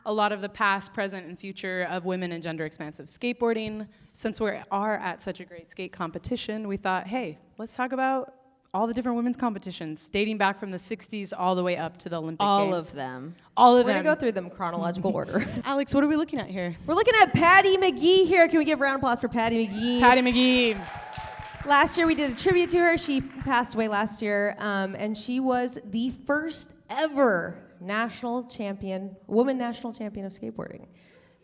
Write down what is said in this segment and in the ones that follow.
a lot of the past, present, and future of women in gender-expansive skateboarding. Since we are at such a great skate competition, we thought, hey, let's talk about all the different women's competitions, dating back from the 60s all the way up to the Olympic Games. All of them. All of We're them. going to go through them chronological order. Alex, what are we looking at here? We're looking at Patty McGee here. Can we give a round of applause for Patty McGee? Patty McGee. Last year we did a tribute to her. She passed away last year, and she was the first ever national champion, woman national champion of skateboarding.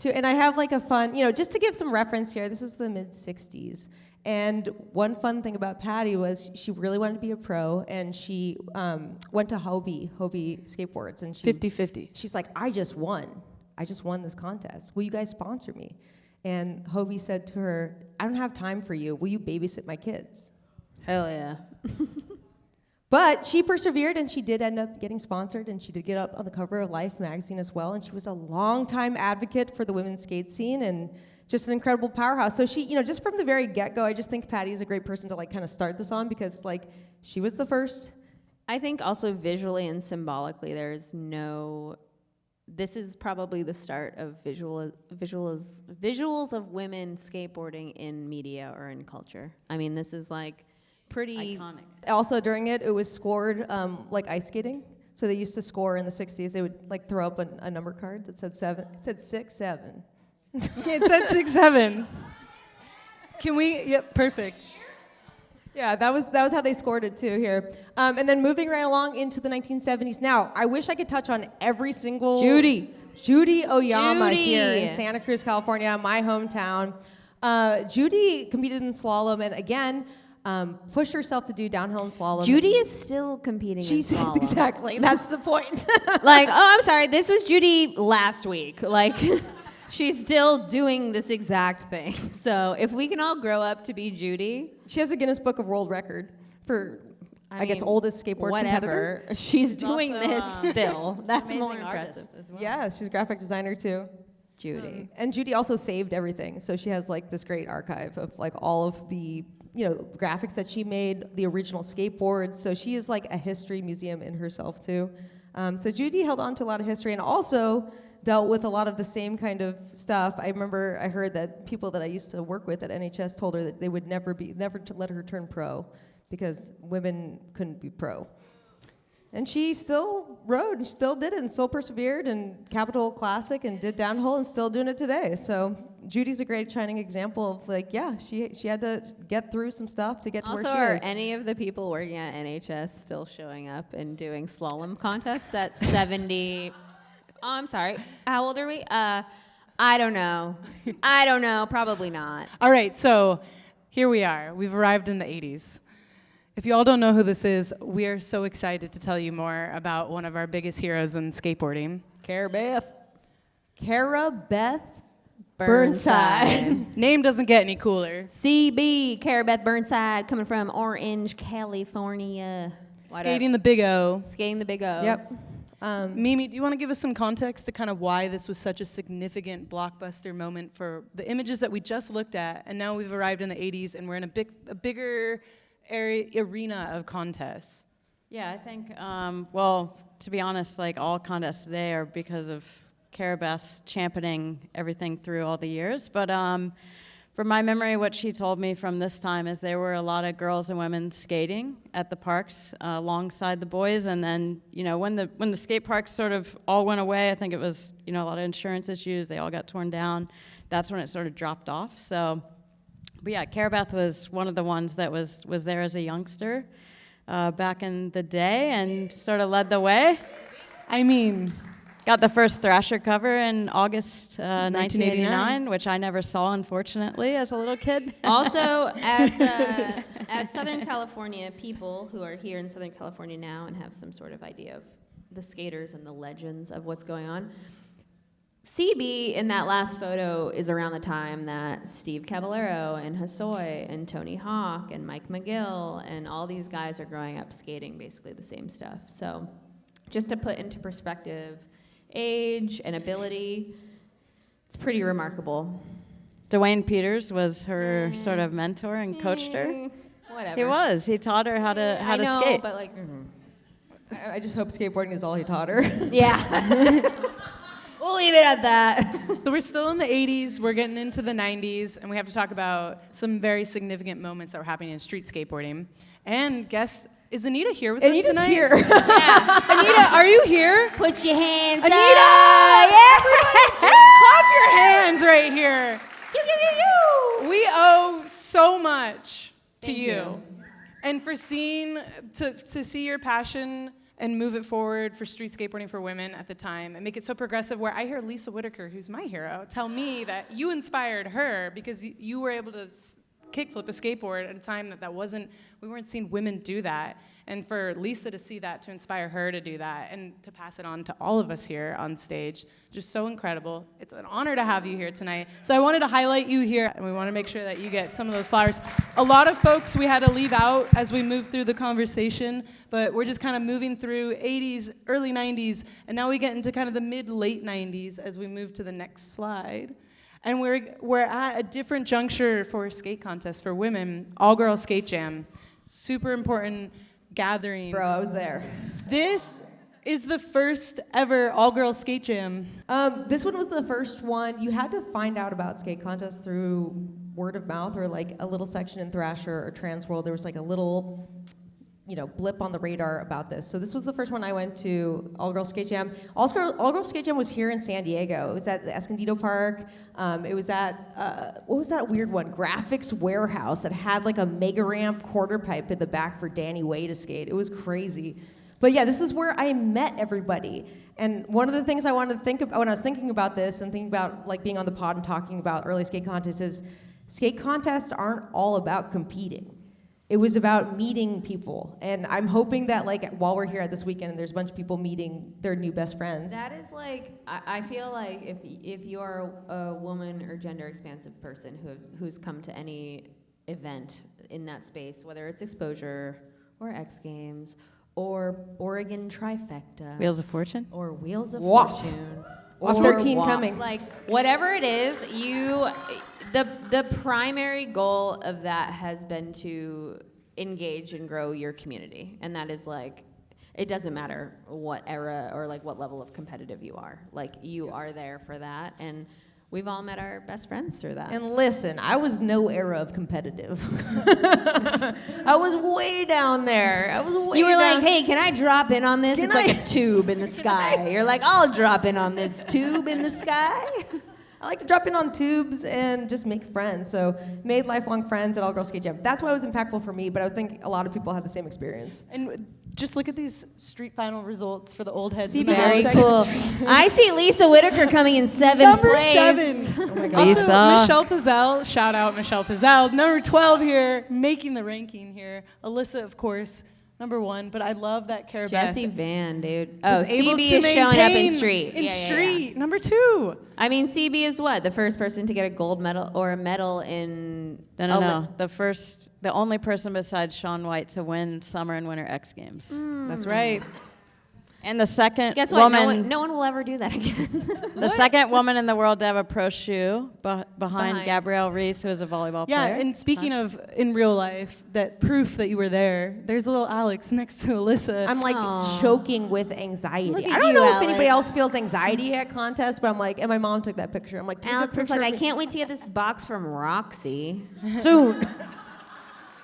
And I have like a fun, just to give some reference here, this is the mid-60s. And one fun thing about Patty was she really wanted to be a pro, and she went to Hobie Skateboards, and 50-50. She's like, I just won this contest. Will you guys sponsor me? And Hobie said to her, I don't have time for you. Will you babysit my kids? Hell yeah. But she persevered, and she did end up getting sponsored, and she did get up on the cover of Life magazine as well, and she was a longtime advocate for the women's skate scene, and just an incredible powerhouse. So she, just from the very get-go, I just think Patty's a great person to like kind of start this on, because like she was the first. I think also visually and symbolically, this is probably the start of visuals of women skateboarding in media or in culture. I mean, this is like pretty iconic. Also during it was scored like ice skating. So they used to score in the 60s. They would like throw up a number card that said 7. It said 6-7. It said 6-7. Can we? Yep, perfect. Yeah, that was how they scored it too here. And then moving right along into the 1970s. Now, I wish I could touch on every single Judy Oyama here in Santa Cruz, California, my hometown. Judy competed in slalom and again pushed herself to do downhill and slalom. Judy is still competing in slalom. Exactly, that's the point. Like, oh, I'm sorry, this was Judy last week. Like, she's still doing this exact thing. So if we can all grow up to be Judy. She has a Guinness Book of World Record for, I guess, oldest skateboard competitor. Whatever. She's doing this still. That's more impressive. As well. Yeah, she's a graphic designer too. Judy. And Judy also saved everything. So she has like this great archive of like all of the graphics that she made, the original skateboards. So she is like a history museum in herself too. So Judy held on to a lot of history and also dealt with a lot of the same kind of stuff. I remember I heard that people that I used to work with at NHS told her that they would never to let her turn pro because women couldn't be pro. And she still rode, and still did it, and still persevered, and Capital Classic, and did downhill, and still doing it today. So Judy's a great shining example of like, yeah, she had to get through some stuff to get to where she is. Also, are any of the people working at NHS still showing up and doing slalom contests at 70? Oh, I'm sorry. How old are we? I don't know. Probably not. All right, so here we are. We've arrived in the 80s. If you all don't know who this is, we are so excited to tell you more about one of our biggest heroes in skateboarding. Cara Beth Burnside. Name doesn't get any cooler. CB, Cara Beth Burnside, coming from Orange, California. Skating the Big O. Skating the Big O. Yep. Mimi, do you want to give us some context to kind of why this was such a significant blockbuster moment for the images that we just looked at, and now we've arrived in the 80s and we're in a bigger arena of contests? Yeah, I think, well, to be honest, like all contests today are because of Cara Beth championing everything through all the years. But from my memory, what she told me from this time is there were a lot of girls and women skating at the parks alongside the boys. And then, when the skate parks sort of all went away, I think it was, a lot of insurance issues. They all got torn down. That's when it sort of dropped off. So. But yeah, Cara Beth was one of the ones that was there as a youngster back in the day and sort of led the way. I mean, got the first Thrasher cover in August 1989, which I never saw, unfortunately, as a little kid. Also, as Southern California people who are here in Southern California now and have some sort of idea of the skaters and the legends of what's going on, CB in that last photo is around the time that Steve Caballero and Hosoi and Tony Hawk and Mike McGill and all these guys are growing up skating basically the same stuff. So just to put into perspective age and ability, it's pretty remarkable. Dwayne Peters was her sort of mentor and coached her. Whatever. He was. He taught her how to I know, skate. But like, I just hope skateboarding is all he taught her. yeah. We'll leave it at that. So we're still in the 80s, we're getting into the 90s, and we have to talk about some very significant moments that were happening in street skateboarding. And guess, is Anita here with us Anita's tonight? here. Yeah. Anita, are you here? Put your hands Anita! up. Everybody just clap your hands right here. Pew, pew, pew, pew. We owe so much to Thank you. And for seeing, to see your passion and move it forward for street skateboarding for women at the time and make it so progressive, where I hear Lisa Whitaker, who's my hero, tell me that you inspired her because you were able to kickflip a skateboard at a time we weren't seeing women do that. And for Lisa to see that, to inspire her to do that, and to pass it on to all of us here on stage, just so incredible. It's an honor to have you here tonight. So I wanted to highlight you here, and we want to make sure that you get some of those flowers. A lot of folks we had to leave out as we moved through the conversation, but we're just kind of moving through 80s, early 90s, and now we get into kind of the mid-late 90s as we move to the next slide. And we're at a different juncture for skate contests for women, all-girl skate jam. Super important gathering. Bro, I was there. This is the first ever all-girl skate jam. This one was the first one. You had to find out about skate contests through word of mouth, or like a little section in Thrasher or Transworld. There was like a little, blip on the radar about this. So this was the first one I went to, all-girl skate jam. All-girl skate jam was here in San Diego. It was at the Escondido Park. It was at, what was that weird one? Graphics Warehouse that had like a mega ramp quarter pipe in the back for Danny Way to skate. It was crazy. But yeah, this is where I met everybody. And one of the things I wanted to think about when I was thinking about this and thinking about like being on the pod and talking about early skate contests is skate contests aren't all about competing. It was about meeting people. And I'm hoping that like while we're here at this weekend, there's a bunch of people meeting their new best friends. That is like, I feel like if you're a woman or gender expansive person who's come to any event in that space, whether it's Exposure or X Games or Oregon Trifecta. Wheels of Fortune? Or Wheels of Woof. Fortune. Off or 13 WAP. coming. Like, whatever it is, the primary goal of that has been to engage and grow your community. And that is like, it doesn't matter what era or like what level of competitive you are. Like, you are there for that. And we've all met our best friends through that. And listen, I was no era of competitive. I was way down there. You were like, hey, can I drop in on this? It's like a tube in the sky. You're like, I'll drop in on this tube in the sky. I like to drop in on tubes and just make friends. So made lifelong friends at All Girl Skate Jam. That's why it was impactful for me, but I would think a lot of people had the same experience. And just look at these street final results for the old heads. CB in the Very house. cool. I see Lisa Whitaker coming in seventh Number place. 7. Oh my God. Also, Lisa. Michelle Pizzell, shout out Michelle Pizzell. Number 12 here, making the ranking here. Alyssa, of course, number 1. But I love that Cara Jesse Beth Van, dude. Oh, was able CB to is showing up in maintain street. In Yeah. street, number 2. I mean, CB is what? The first person to get a gold medal or a medal in... No. The only person besides Shaun White to win Summer and Winter X Games. That's right. And the second Guess what? woman, No one will ever do that again. the second woman in the world to have a pro shoe behind Gabrielle Reese, who is a volleyball Yeah, player. and speaking of in real life, that proof that you were there, there's a little Alex next to Alyssa. I'm like Aw. choking with anxiety. Look at I don't you, know if Alex. anybody else feels anxiety at contests, but I'm like, and my mom took that picture. I'm like, take Alex a is picture like, I of me. can't wait to get this box from Roxy. soon.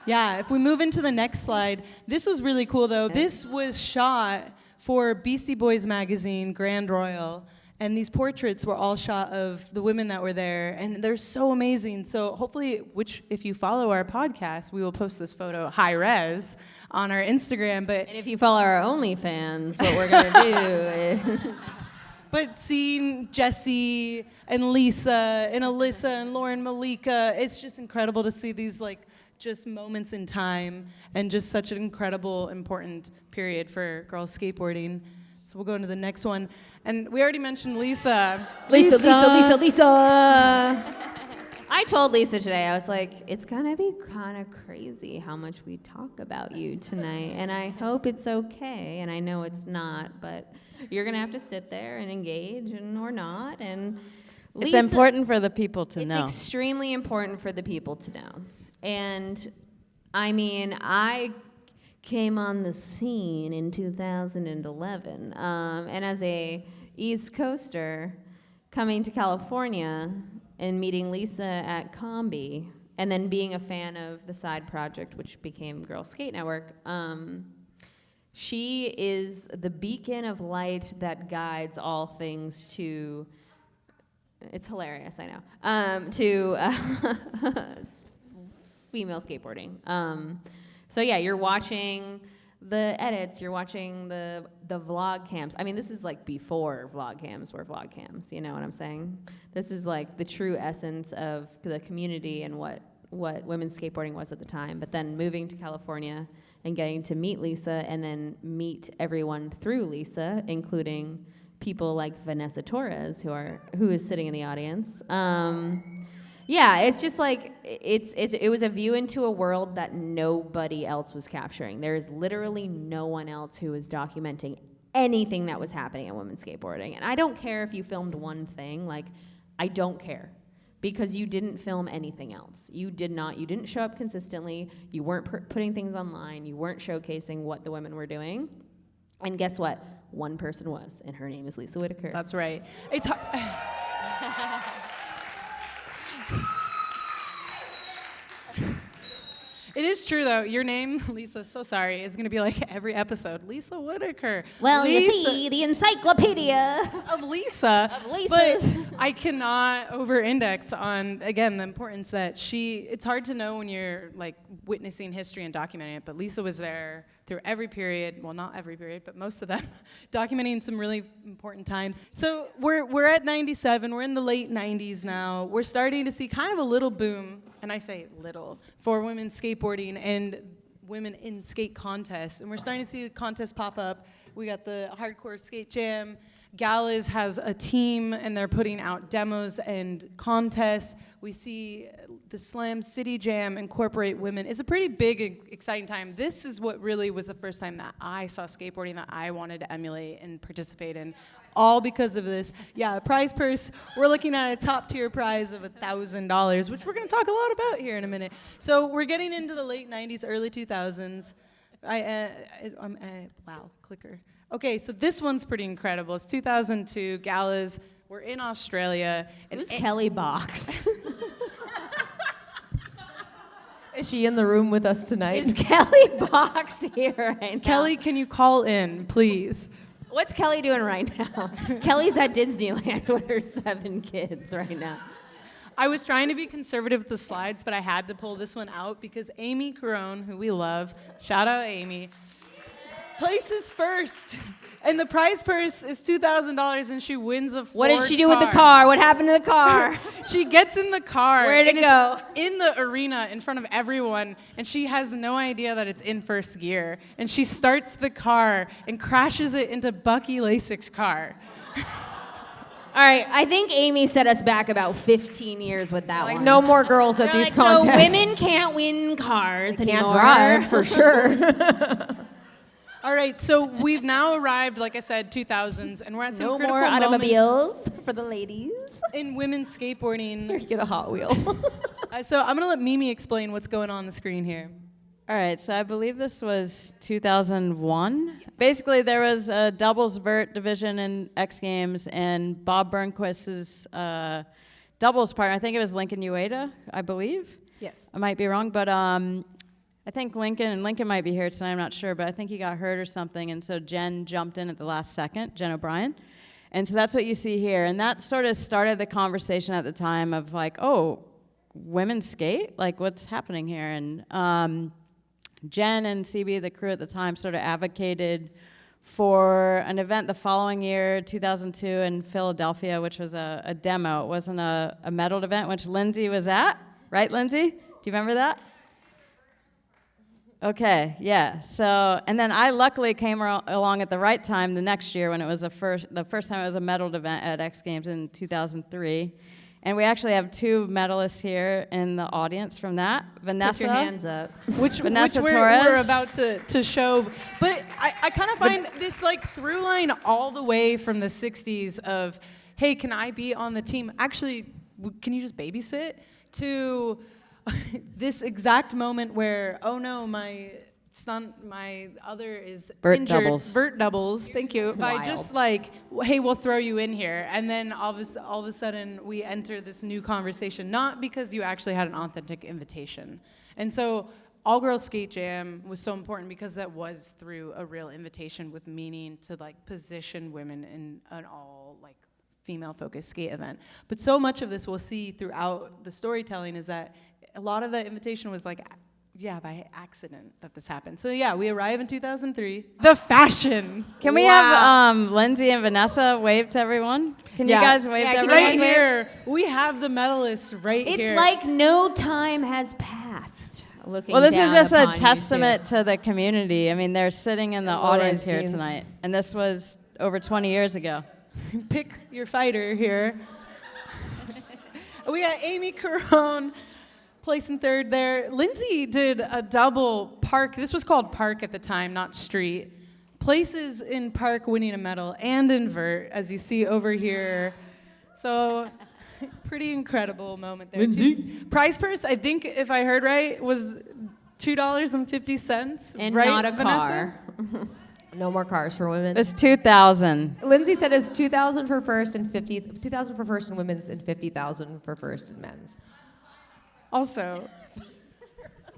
Yeah, if we move into the next slide, this was really cool though. This was shot for Beastie Boys magazine, Grand Royal, and these portraits were all shot of the women that were there, and they're so amazing. So hopefully, if you follow our podcast, we will post this photo high res on our Instagram. But And if you follow our OnlyFans, what we're going to do is... But seeing Jesse and Lisa and Alyssa and Lauren Malika, it's just incredible to see these like just moments in time and just such an incredible, important period for girls skateboarding. So we'll go into the next one. And we already mentioned Lisa. Lisa. I told Lisa today, I was like, it's gonna be kind of crazy how much we talk about you tonight, and I hope it's okay, and I know it's not, but you're gonna have to sit there and engage, or not, and it's Lisa, important for the people to know. It's extremely important for the people to know. And I mean, I came on the scene in 2011, and as a East Coaster, coming to California and meeting Lisa at Combi, and then being a fan of the side project, which became Girl Skate Network. She is the beacon of light that guides all things to, it's hilarious, I know, to female skateboarding. So yeah, you're watching the edits, you're watching the vlog cams. I mean, this is like before vlog cams were vlog cams, you know what I'm saying? This is like the true essence of the community and what women's skateboarding was at the time. But then moving to California and getting to meet Lisa and then meet everyone through Lisa, including people like Vanessa Torres, who is sitting in the audience. Yeah, it's just like, it was a view into a world that nobody else was capturing. There is literally no one else who was documenting anything that was happening in women's skateboarding. And I don't care if you filmed one thing, like, I don't care. Because you didn't film anything else. You didn't show up consistently, you weren't putting things online, you weren't showcasing what the women were doing. And guess what? One person was, and her name is Lisa Whitaker. That's right. It is true, though. Your name, Lisa, so sorry, is going to be like every episode. Lisa Whitaker. Well, Lisa, you see, the encyclopedia of Lisa. Of Lisa. But I cannot over-index on, again, the importance that it's hard to know when you're like witnessing history and documenting it, but Lisa was there through every period, well, not every period, but most of them, documenting some really important times. So we're at 97, we're in the late 90s now. We're starting to see kind of a little boom, and I say little, for women skateboarding and women in skate contests. And we're starting to see the contests pop up. We got the Hardcore Skate Jam. Galas has a team, and they're putting out demos and contests. We see the Slam City Jam incorporate women. It's a pretty big, exciting time. This is what really was the first time that I saw skateboarding that I wanted to emulate and participate in, all because of this. Yeah, prize purse, we're looking at a top-tier prize of $1,000, which we're going to talk a lot about here in a minute. So we're getting into the late 90s, early 2000s. Wow, clicker. Okay, so this one's pretty incredible. It's 2002, Galas. We're in Australia. Who's Kelly Box? Is she in the room with us tonight? Is Kelly Box here right now? Kelly, can you call in, please? What's Kelly doing right now? Kelly's at Disneyland with her 7 kids right now. I was trying to be conservative with the slides, but I had to pull this one out because Amy Carone, who we love, shout out Amy, places first. And the prize purse is $2,000, and she wins a Ford What did she do with the car? What happened to the car? She gets in the car. Where'd it go? In the arena in front of everyone, and she has no idea that it's in first gear. And she starts the car and crashes it into Bucky Lasic's car. All right, I think Amy set us back about 15 years with that one. No more girls at They're these like, contests. So women can't win cars anymore. Can't drive, for sure. All right, so we've now arrived, like I said, 2000s, and we're at some No critical more moments automobiles for the ladies. in women's skateboarding. Here, you get a Hot Wheel. So I'm gonna let Mimi explain what's going on the screen here. All right, so I believe this was 2001. Yes. Basically, there was a doubles vert division in X Games, and Bob Burnquist's doubles partner, I think it was Lincoln Ueda, I believe. Yes. I might be wrong, but I think Lincoln might be here tonight, I'm not sure, but I think he got hurt or something, and so Jen jumped in at the last second, Jen O'Brien. And so that's what you see here, and that sort of started the conversation at the time of like, oh, women skate? Like, what's happening here? And Jen and CB, the crew at the time, sort of advocated for an event the following year, 2002, in Philadelphia, which was a demo. It wasn't a medaled event, which Lindsay was at, right, Lindsay? Do you remember that? Okay, yeah. So, and then I luckily came along at the right time the next year when it was the first time it was a medaled event at X Games in 2003. And we actually have 2 medalists here in the audience from that. Vanessa. Put your hands up. Which Vanessa we're Torres. about to show. But I kind of find this like through line all the way from the 60s of, hey, can I be on the team? Actually, can you just babysit? To this exact moment where, oh no, my my other is Vert injured. doubles. Vert doubles, thank you. By Wild. just like, hey, we'll throw you in here. And then all of a sudden, we enter this new conversation, not because you actually had an authentic invitation. And so All-Girls Skate Jam was so important because that was through a real invitation with meaning to like position women in an all like female-focused skate event. But so much of this we'll see throughout the storytelling is that a lot of that invitation was like, yeah, by accident that this happened. So yeah, we arrive in 2003. The fashion. Can we have Lindsay and Vanessa wave to everyone? Can you guys wave to everyone? Right here, we have the medalists right It's here. like no time has passed. Looking Well, this is down just a upon you testament to the community. I mean, they're sitting in the low-rise audience here jeans. tonight, and this was over 20 years ago. Pick your fighter here. We got Amy Carone placing third there. Lindsay did a double park. This was called park at the time, not street. Places in park winning a medal and in vert, as you see over here. So pretty incredible moment there. Lindsay? Prize purse, I think if I heard right, was $2.50. And right, not a Vanessa? car. No more cars for women. It was 2000. Lindsay said it's 2,000 for first and 2,000 for first in women's and 50,000 for first in men's. Also,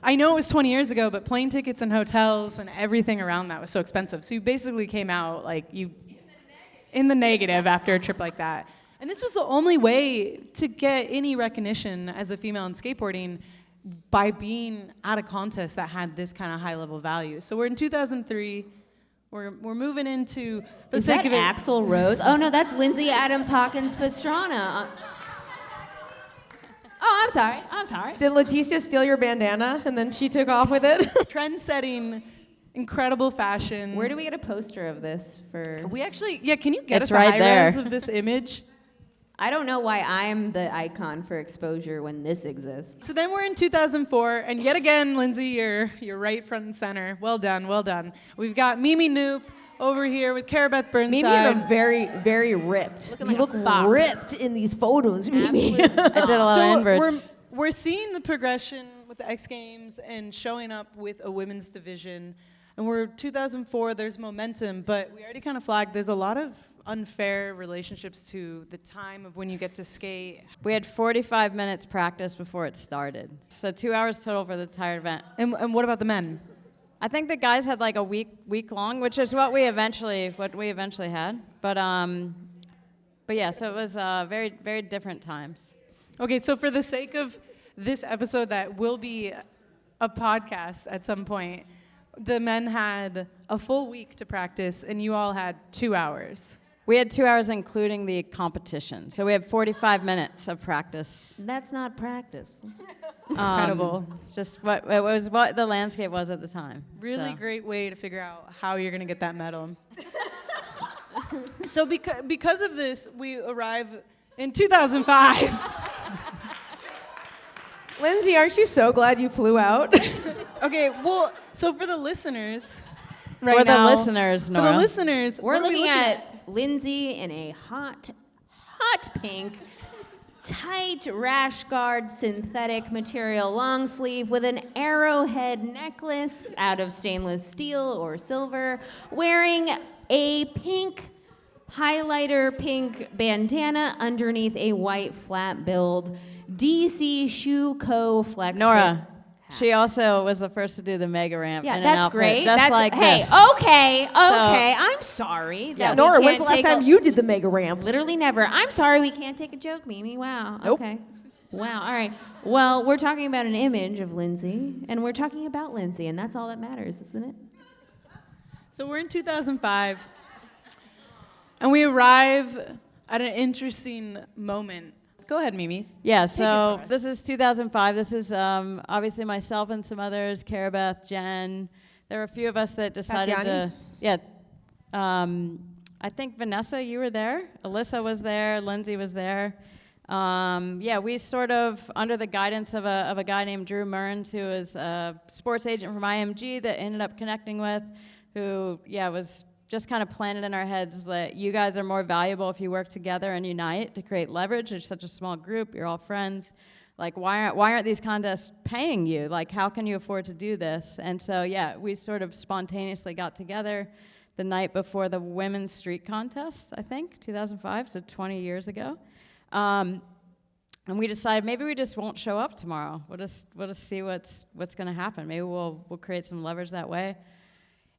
I know it was 20 years ago, but plane tickets and hotels and everything around that was so expensive. So you basically came out like in the negative after a trip like that. And this was the only way to get any recognition as a female in skateboarding by being at a contest that had this kind of high level value. So we're in 2003. We're moving into the Is sake that of it. Axl Rose? Oh no, that's Lindsay Adams Hawkins Pastrana. Oh, I'm sorry. Did Leticia steal your bandana and then she took off with it? Trend-setting, incredible fashion. Where do we get a poster of this for? We actually, can you get It's us right a high there. res of this image? I don't know why I'm the icon for exposure when this exists. So then we're in 2004, and yet again, Lindsay, you're right front and center. Well done, well done. We've got Mimi Knoop over here with Carabeth Burnside. Mimi, you're very, very ripped. Looking You like a look fox. ripped in these photos, Mimi. I did a lot of inverts. we're seeing the progression with the X Games and showing up with a women's division. And we're 2004, there's momentum, but we already kind of flagged there's a lot of unfair relationships to the time of when you get to skate. We had 45 minutes practice before it started. So 2 hours total for the entire event. And what about the men? I think the guys had like a week long, which is what we eventually had. But yeah, so it was very, very different times. Okay, so for the sake of this episode that will be a podcast at some point, the men had a full week to practice, and you all had 2 hours. We had 2 hours including the competition. So we had 45 minutes of practice. That's not practice. Incredible. Just what it was, what the landscape was at the time. Really So. great way to figure out how you're going to get that medal. So because of this, we arrive in 2005. Lindsay, aren't you so glad you flew out? Okay, well, so for the listeners For right the now, listeners, for Nora. the listeners, We're what are we looking at Lindsay in a hot pink, tight rash guard synthetic material long sleeve with an arrowhead necklace out of stainless steel or silver, wearing a pink highlighter pink bandana underneath a white flat billed DC Shoe Co. Flex. Nora. Fit. She also was the first to do the mega ramp Yeah, in an that's outfit great. just That's like hey, this. okay. I'm sorry. that we Nora, when's can't the last take time you did the mega ramp? Literally never. I'm sorry, we can't take a joke, Mimi. Wow. Nope. Okay. Wow. All right. Well, we're talking about an image of Lindsay, and we're talking about Lindsay, and that's all that matters, isn't it? So we're in 2005, and we arrive at an interesting moment. Go ahead, Mimi. Yeah, it so from us. this is 2005. This is obviously myself and some others, Carabeth, Jen. There were a few of us that decided Tatiana? to, yeah. I think Vanessa, you were there. Alyssa was there. Lindsay was there. Yeah, we sort of, under the guidance of a guy named Drew Murns, who is a sports agent from IMG that ended up connecting with, who, yeah, was just kind of planted in our heads that you guys are more valuable if you work together and unite to create leverage. There's such a small group. You're all friends. Like, why aren't these contests paying you? Like, how can you afford to do this? And so, yeah, we sort of spontaneously got together the night before the women's street contest, I think, 2005, so 20 years ago. And we decided maybe we just won't show up tomorrow. We'll just see what's going to happen. Maybe we'll create some leverage that way.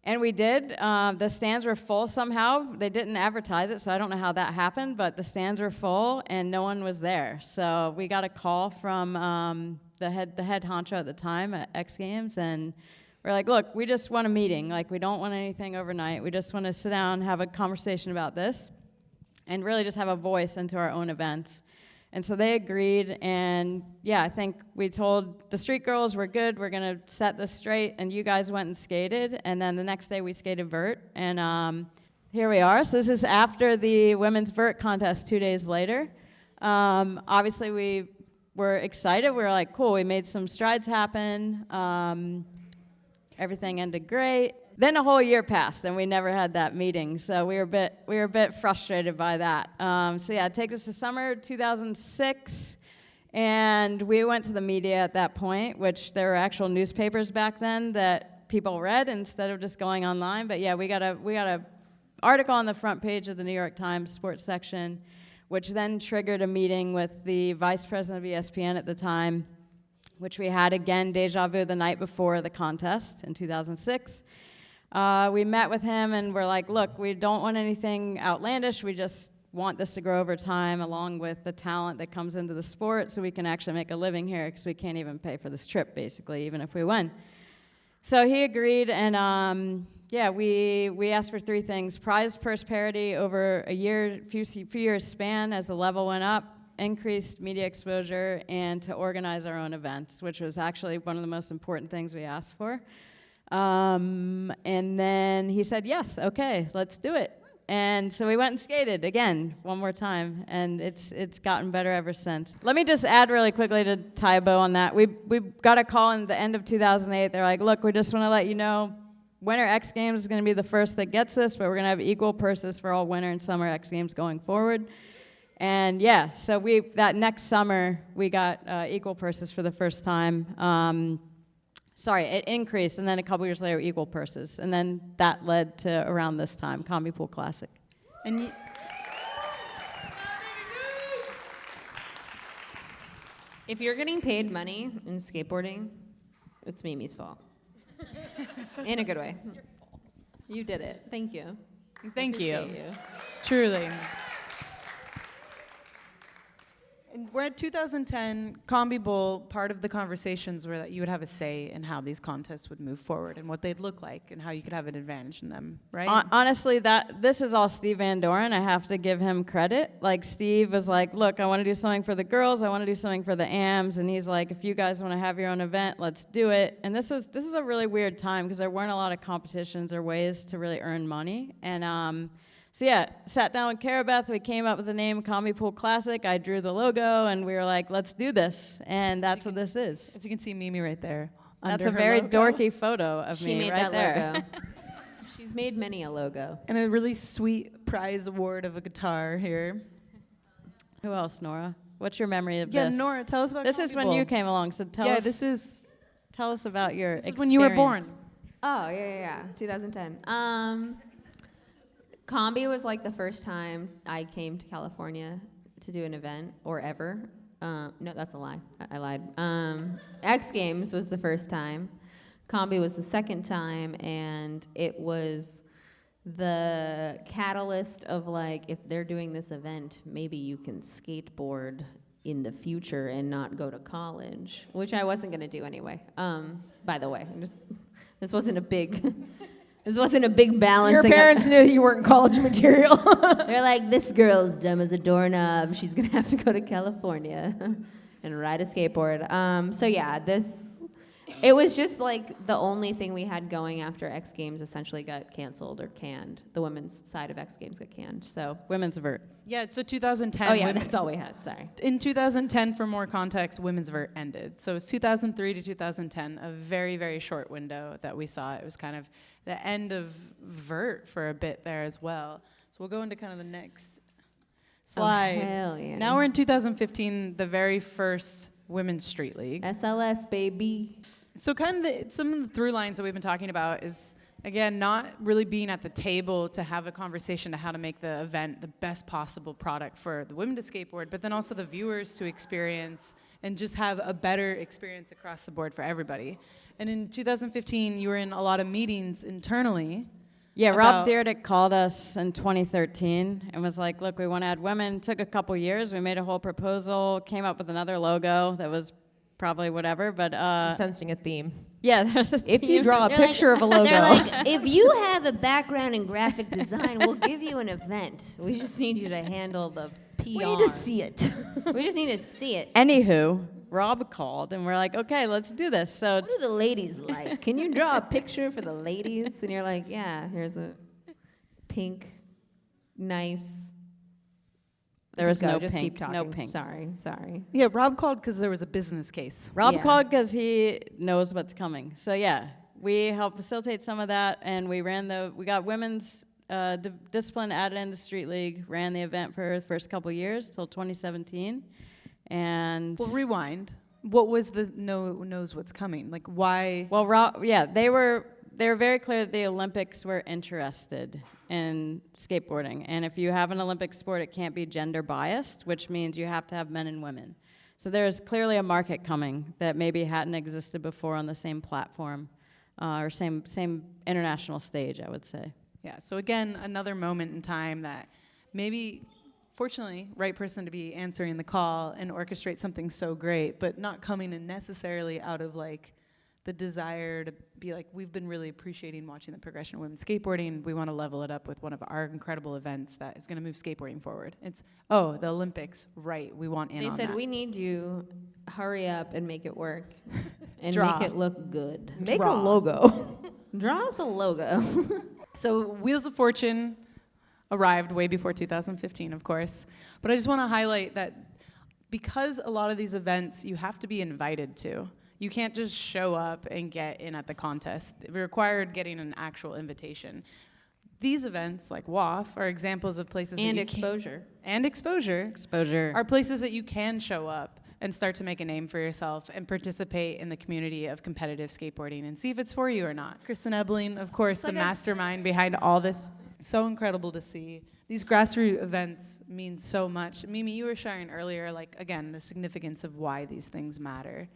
And we did. The stands were full somehow. They didn't advertise it, so I don't know how that happened, but the stands were full and no one was there. So we got a call from the head honcho at the time at X Games, and we're like, look, we just want a meeting. Like, we don't want anything overnight. We just want to sit down and have a conversation about this and really just have a voice into our own events. And so they agreed, and yeah, I think we told the street girls we're good, we're gonna set this straight, and you guys went and skated, and then the next day we skated vert, and here we are. So this is after the women's vert contest 2 days later. Obviously we were excited, we were like, cool, we made some strides happen, everything ended great. Then a whole year passed, and we never had that meeting, so we were a bit frustrated by that. So yeah, it takes us to summer 2006, and we went to the media at that point, which there were actual newspapers back then that people read instead of just going online. But yeah, we got a article on the front page of the New York Times sports section, which then triggered a meeting with the vice president of ESPN at the time, which we had again, deja vu, the night before the contest in 2006. We met with him and we're like, look, we don't want anything outlandish. We just want this to grow over time along with the talent that comes into the sport so we can actually make a living here because we can't even pay for this trip, basically, even if we win. So he agreed, and yeah, we asked for three things: prize purse parity over a few years span as the level went up, increased media exposure, and to organize our own events, which was actually one of the most important things we asked for. And then he said, yes, okay, let's do it. And so we went and skated again, one more time, and it's gotten better ever since. Let me just add really quickly to tie a bow on that. We got a call in the end of 2008. They're like, look, we just want to let you know, Winter X Games is going to be the first that gets this, but we're going to have equal purses for all Winter and Summer X Games going forward. And yeah, so that next summer, we got equal purses for the first time. Sorry, it increased, and then a couple years later, equal purses. And then that led to around this time, Combi Pool Classic. And If you're getting paid money in skateboarding, it's Mimi's fault. In a good way. It's your fault. You did it. Thank you. thank you. Appreciate you. Truly. And we're at 2010, Combi Bowl, part of the conversations were that you would have a say in how these contests would move forward and what they'd look like and how you could have an advantage in them, right? Honestly, this is all Steve Van Doren. I have to give him credit. Like, Steve was like, look, I want to do something for the girls. I want to do something for the AMs. And he's like, if you guys want to have your own event, let's do it. And this is a really weird time because there weren't a lot of competitions or ways to really earn money. And so yeah, sat down with Carabeth, we came up with the name Combi Pool Classic, I drew the logo, and we were like, let's do this, and that's what this is. As you can see Mimi right there. That's under a her very logo. dorky photo of She me made right that there. logo. She's made many a logo. And a really sweet prize award of a guitar here. Who else, Nora? What's your memory of Yeah, this? Nora, tell us about This Combi is when Bowl. you came along, so tell Yeah, us. Tell us about your this is experience. when you were born. Oh, yeah, 2010. Combi was like the first time I came to California to do an event, or ever. No, that's a lie. I lied. X Games was the first time. Combi was the second time, and it was the catalyst of like, if they're doing this event, maybe you can skateboard in the future and not go to college, which I wasn't gonna do anyway. By the way, this wasn't a big. This wasn't a big balance. Your parents knew that you weren't college material. They're like, this girl's dumb as a doorknob. She's gonna have to go to California and ride a skateboard. So yeah, it was just like the only thing we had going after X Games essentially got canceled or canned. The women's side of X Games got canned. So Women's vert. Yeah, so 2010. oh yeah, that's all we had. Sorry. In 2010, for more context, women's vert ended. So it was 2003 to 2010, a very, very short window that we saw. It was kind of the end of vert for a bit there as well. So we'll go into kind of the next slide. Oh, hell yeah. Now we're in 2015, the very first Women's Street League. SLS, baby. So kind of some of the through lines that we've been talking about is, again, not really being at the table to have a conversation to how to make the event the best possible product for the women to skateboard, but then also the viewers to experience and just have a better experience across the board for everybody. And in 2015, you were in a lot of meetings internally. Yeah, about- Rob Dyrdek called us in 2013 and was like, look, we want to add women. Took a couple years. We made a whole proposal, came up with another logo that was probably whatever, but I'm sensing a theme. yeah, there's a If you theme. draw a They're like- picture of a logo, They're like, if you have a background in graphic design, we'll give you an event. We just need you to handle the PR. We need to see it. We just need to see it. Anywho, Rob called and we're like, okay, let's do this. So What do the ladies like? Can you draw a picture for the ladies? And you're like, yeah, here's a pink, nice. there Just was go, no just pink, keep talking. no pink. Sorry. Yeah, Rob called because there was a business case. Rob Yeah. called because he knows what's coming. So yeah, we helped facilitate some of that, and we got women's discipline added into Street League, ran the event for the first couple years till 2017, and Well, rewind. What was the knows what's coming? Like, why? well, Rob, yeah, they were very clear that the Olympics were interested in skateboarding, and if you have an Olympic sport, it can't be gender biased, which means you have to have men and women. So there's clearly a market coming that maybe hadn't existed before on the same platform or same international stage, I would say. Yeah, so again, another moment in time that maybe, fortunately, right person to be answering the call and orchestrate something so great, but not coming in necessarily out of like the desire to be like, we've been really appreciating watching the progression of women's skateboarding. We want to level it up with one of our incredible events that is going to move skateboarding forward. It's, oh, the Olympics, right, we want in They on said, that. we need you, hurry up and make it work. And Draw. make it look good. make a Draw. logo. Draw us a logo. So Wheels of Fortune arrived way before 2015, of course. But I just want to highlight that because a lot of these events you have to be invited to. You can't just show up and get in at the contest. It required getting an actual invitation. These events, like WAF, are examples of places And that you exposure. and exposure Exposure. are places that you can show up and start to make a name for yourself and participate in the community of competitive skateboarding and see if it's for you or not. Kristen Ebling, of course, the mastermind behind all this. So incredible to see. These grassroots events mean so much. Mimi, you were sharing earlier, like, again, the significance of why these things matter.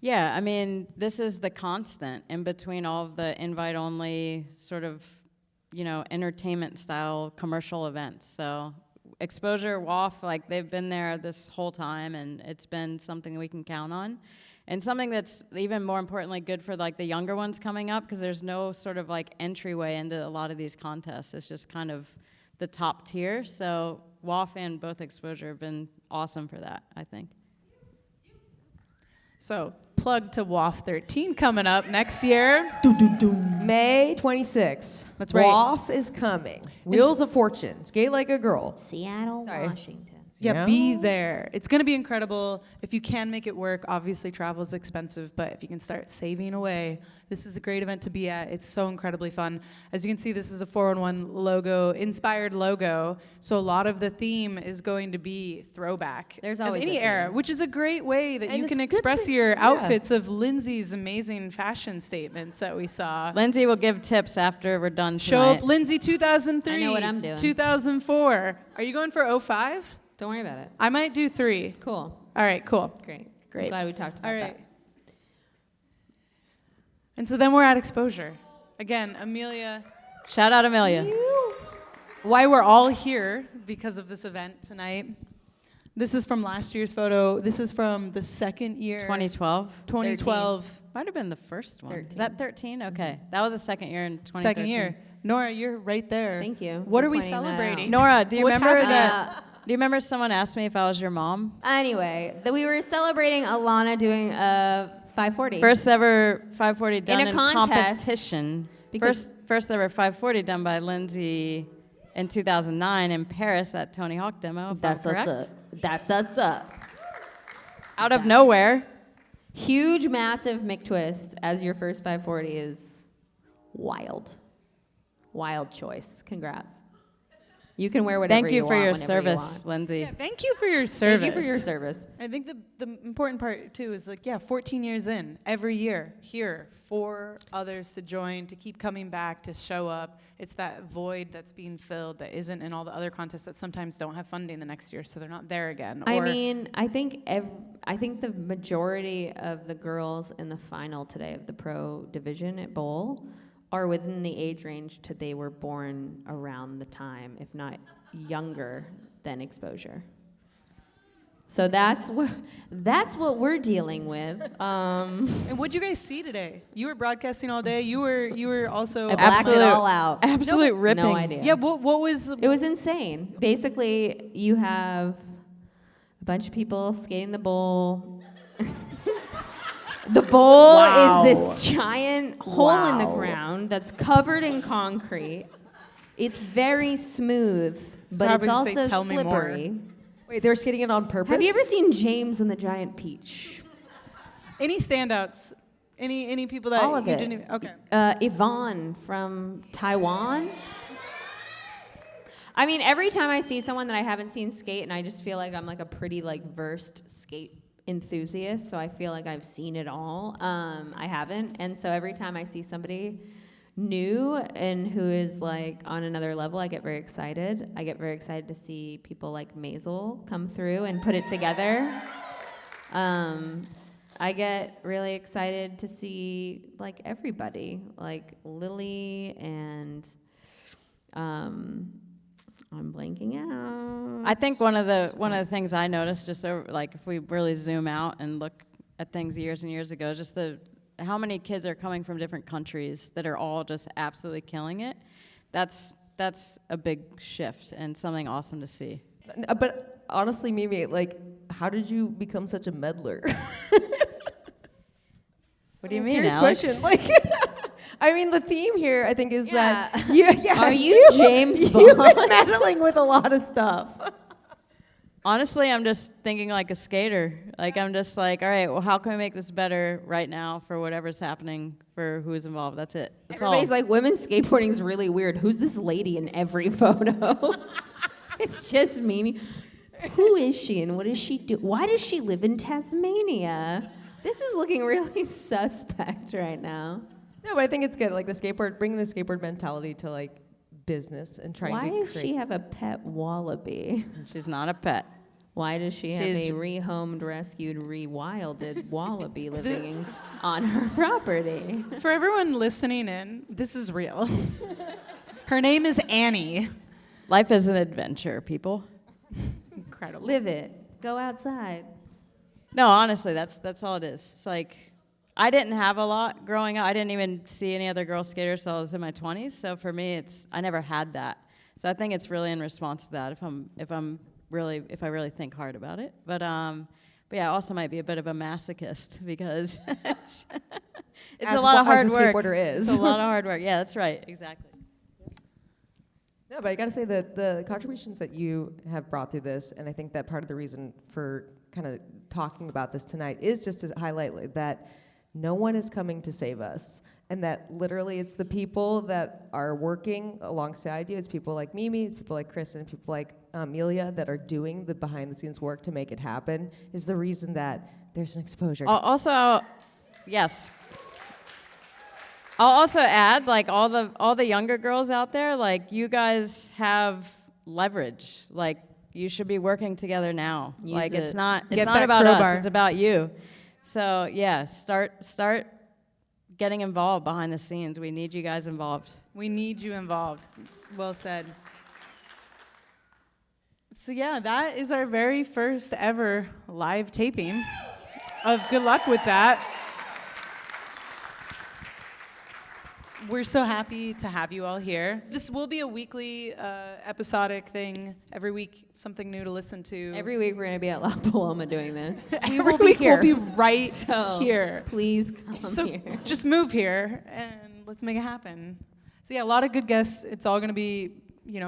Yeah, I mean, this is the constant in between all of the invite-only sort of, entertainment-style commercial events. So exposure, WAF, like they've been there this whole time, and it's been something we can count on. And something that's even more importantly good for like the younger ones coming up, because there's no sort of like entryway into a lot of these contests. It's just kind of the top tier. So WAF and both exposure have been awesome for that, I think. So, plug to WAF 13 coming up next year. May 26th. That's right. WAF is coming. Wheels of Fortune. Skate like a girl. Seattle, Sorry. Washington. Yeah, be there. It's going to be incredible. If you can make it work, obviously travel is expensive, but if you can start saving away, this is a great event to be at. It's so incredibly fun. As you can see, this is a 411 logo, inspired logo. So a lot of the theme is going to be throwback. There's of always any a era, theme. which is a great way that And you it's can good express that- your yeah. outfits of Lindsay's amazing fashion statements that we saw. Lindsay will give tips after we're done Show tonight. up Lindsay 2003. I know what I'm doing. 2004. Are you going for 05? Don't worry about it. I might do 3. Cool. All right, cool. Great. Great. I'm glad we talked about All right. that. And so then we're at exposure. Again, Amelia, Shout out Amelia. why we're all here because of this event tonight. This is from last year's photo. This is from the second year. 2012. 2012. Might have been the first one. 13. Is that 13? Okay. That was the second year in 2013. Second year. Nora, you're right there. Thank you What for are we pointing that out. celebrating? Nora, do you What's remember happening? that? Do you remember someone asked me if I was your mom? Anyway, we were celebrating Alana doing a 540. First ever 540 done In a in contest, competition. because- First ever 540 done by Lindsay in 2009 in Paris at Tony Hawk demo. If That's I'm us correct. up. That's us up. Out of nowhere. Huge, massive McTwist as your first 540 is wild. Wild choice. Congrats. You can wear whatever Thank you for want your whenever you service, want. Lindsay. Yeah, thank you for your service. Thank you for your service. I think the the important part too is like, yeah, 14 years in, every year here for others to join, to keep coming back, to show up. It's that void that's being filled that isn't in all the other contests that sometimes don't have funding the next year, so they're not there again. I mean, I think the majority of the girls in the final today of the pro division at bowl are within the age range to they were born around the time, if not younger than exposure. So that's what we're dealing with. And what'd you guys see today? You were broadcasting all day. You were also I blacked it Absolute- all out. Absolute ripping. No idea. Yeah. What was? It was insane. Basically, you have a bunch of people skating the bowl. The bowl is this giant hole in the ground that's covered in concrete. It's very smooth, but it's probably say, also "Tell me more." slippery. Wait, they were skating it on purpose? Have you ever seen James and the Giant Peach? Any standouts? Any people that All of you it. didn't even? Okay. Yvonne from Taiwan. I mean, every time I see someone that I haven't seen skate, and I just feel like I'm like a pretty like versed skate enthusiast, so I feel like I've seen it all. I haven't, and so every time I see somebody new and who is like on another level, I get very excited. I get very excited to see people like Maisel come through and put it together. I get really excited to see like everybody, like Lily and I'm blanking out. I think one of the things I noticed, just over, like if we really zoom out and look at things years and years ago, is just how many kids are coming from different countries that are all just absolutely killing it. That's a big shift and something awesome to see. But honestly, Mimi, like, how did you become such a meddler? What do you mean, Serious Alex? question. Like, I mean, the theme here, I think, is Yeah. that yeah, Are you James You've Bond? been meddling with a lot of stuff. Honestly, I'm just thinking like a skater. Like, I'm just like, all right, well, how can we make this better right now for whatever's happening for who's involved? That's it. That's Everybody's all. like, women's skateboarding is really weird. Who's this lady in every photo? It's just Mimi. Who is she and what does she do? Why does she live in Tasmania? This is looking really suspect right now. No, but I think it's good. Like bringing the skateboard mentality to like business and trying Why to does create. she have a pet wallaby? She's not a pet. Why does she have She's- a rehomed, rescued, rewilded wallaby living on her property? For everyone listening in, this is real. Her name is Annie. Life is an adventure, people. Incredible. Live it. Go outside. No, honestly, that's all it is. It's like, I didn't have a lot growing up. I didn't even see any other girl skaters till I was in my 20s. So for me, I never had that. So I think it's really in response to that. If I really think hard about it. But yeah, I also might be a bit of a masochist because it's As a lot of as hard a work. skateboarder is. It's a lot of hard work. Yeah, that's right. Exactly. No, but I gotta say that the contributions that you have brought through this, and I think that part of the reason for kind of talking about this tonight is just to highlight that no one is coming to save us. And that literally it's the people that are working alongside you. It's people like Mimi, it's people like Chris, and people like Amelia that are doing the behind the scenes work to make it happen is the reason that there's an exposure. Also, yes. I'll also add, like, all the younger girls out there, like, you guys have leverage. Like, you should be working together now. Use like, it's it. not Get that about crowbar. us. It's about you. So yeah, start getting involved behind the scenes. We need you guys involved. We need you involved. Well said. So yeah, that is our very first ever live taping of Good Luck With That. We're so happy to have you all here. This will be a weekly episodic thing. Every week, something new to listen to. Every week we're going to be at La Paloma doing this. Every will be week here. we'll be right So here. please come So here. just move here and let's make it happen. So yeah, a lot of good guests. It's all going to be,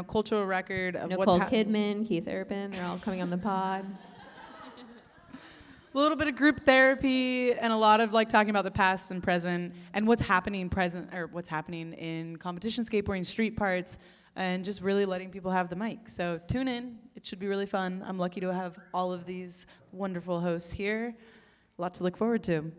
cultural record of Nicole what's Kidman, Keith Urban, they're all coming on the pod. a little bit of group therapy and a lot of like talking about the past and present and what's happening in competition skateboarding, street parts, and just really letting people have the mic. So tune in. It should be really fun. I'm lucky to have all of these wonderful hosts here. A lot to look forward to.